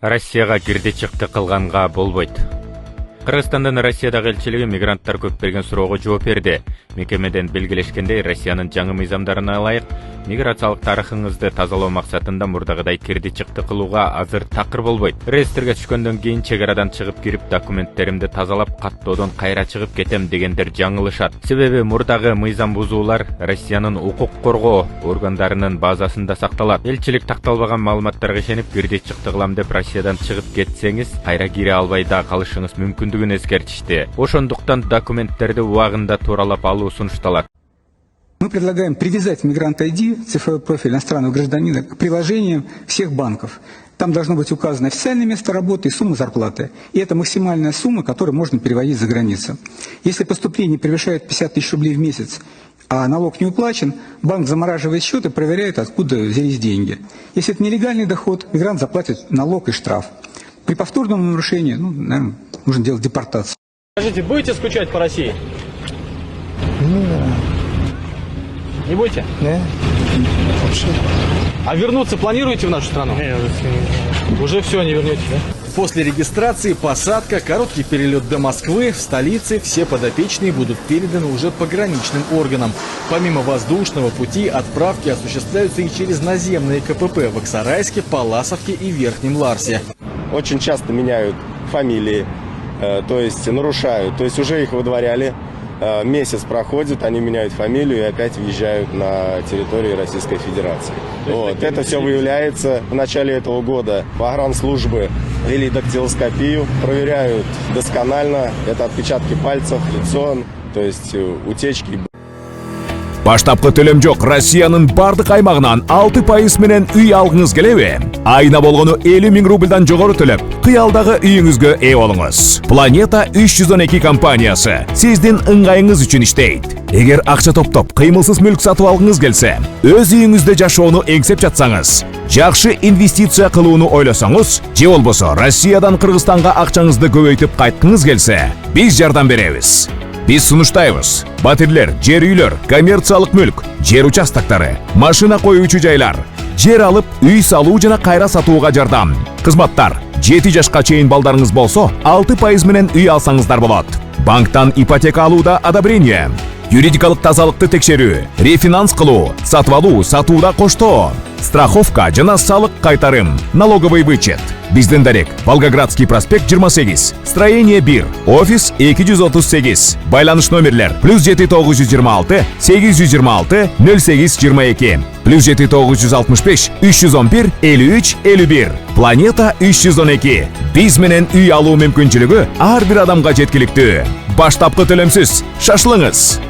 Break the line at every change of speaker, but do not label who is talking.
Россияга кирди чыкты кылганга болбойт. Кыргызстандын Россиядагы элчилиги мигранттар көп берген суроого жооп берди. Мекемеден белгилешкендей, Россиянын жаңы мыйзамдарына ылайык миграциялык тарыхыңызды тазалоо максатында мурдагыдай кирди чыкты кылууга азыр такыр болбойт. Реестрге түшкөндөн кийин чек арадан чыгып кирип документтеримди тазалап каттоодон кайра чыгып кетем дегендер жаңылышат. Себеби мурдагы мыйзам бузуулар Россиянын укук коргоо органдарынын базасында сакталат. Элчилик такталбаган маалыматтарга ишенип кирди чыкты кылам деп Россиядан чыгып кетсеңиз, кайра кире албай да калышыңыз мүмкүндүгүн эскертишти. Ошондуктан документтерди убагында тууралап алуу сунушталат.
Мы предлагаем привязать Мигрант ID, цифровой профиль иностранного гражданина, к приложениям всех банков. Там должно быть указано официальное место работы и сумма зарплаты. И это максимальная сумма, которую можно переводить за границу. Если поступление превышает 50 тысяч рублей в месяц, а налог не уплачен, банк замораживает счет и проверяет, откуда взялись деньги. Если это нелегальный доход, мигрант заплатит налог и штраф. При повторном нарушении, наверное, нужно делать депортацию.
Скажите, будете скучать по России? Не будете?
Нет, вообще.
А вернуться планируете в нашу страну?
Нет,
уже все, не вернетесь, да?
После регистрации, посадка, короткий перелет до Москвы, в столице все подопечные будут переданы уже пограничным органам. Помимо воздушного пути, отправки осуществляются и через наземные КПП в Аксарайске, Палласовке и Верхнем Ларсе.
Очень часто меняют фамилии, то есть нарушают, то есть уже их выдворяли. Месяц проходит, они меняют фамилию и опять въезжают на территорию Российской Федерации. Это все выявляется в начале этого года. Погранслужбы вели дактилоскопию, проверяют досконально. Это отпечатки пальцев, лицо, то есть утечки.
Баштапкы төлөм жок. Россиянын бардык аймагынан 6% менен үй алгыңыз келеби? Айына болгону 50 000 рубльдан жогору төлөп, кыялдагы үйүңүзгө ээ болуңуз. Planeta 312 компаниясы сиздин ыңгайыңыз үчүн иштейт. Эгер акча топтоп, кыймылсыз мүлк сатып алгыңыз келсе, өз үйүңүздө жашоону эңсеп жатсаңыз, жакшы инвестиция кылууну ойлосоңуз, же болбосо Россиядан Кыргызстанга акчаңызды көбөйтүп кайткыңыз келсе, биз жардам беребиз. Биз сунуштайбыз. Батирлер, жер үйлөр, коммерциялык мүлк, жер участоктары, машина коюучу жайлар, жер алып, үй салуу жана кайра сатууга жардам. Кызматтар: 7 жашка чейин балдарыңыз болсо, 6% менен үй алсаңыздар болот. Банктан ипотека алууда одобрение, юридикалык тазалыкты текшерүү, рефинанс кылуу, сатып алуу, сатууда коштоо, страховка жана салык кайтарым, налоговый вычет. Биздин дарек: Волгоградский проспект 28, строение 1, офис 238. Байланыш номерлер: +7 926 826 08 22, +7 965 311 53 51. Planeta 312. Биз менен үй алуу мүмкүнчүлүгү ар бир адамга жеткиликтүү. Баштапкы төлөмсүз. Шашылыңыз.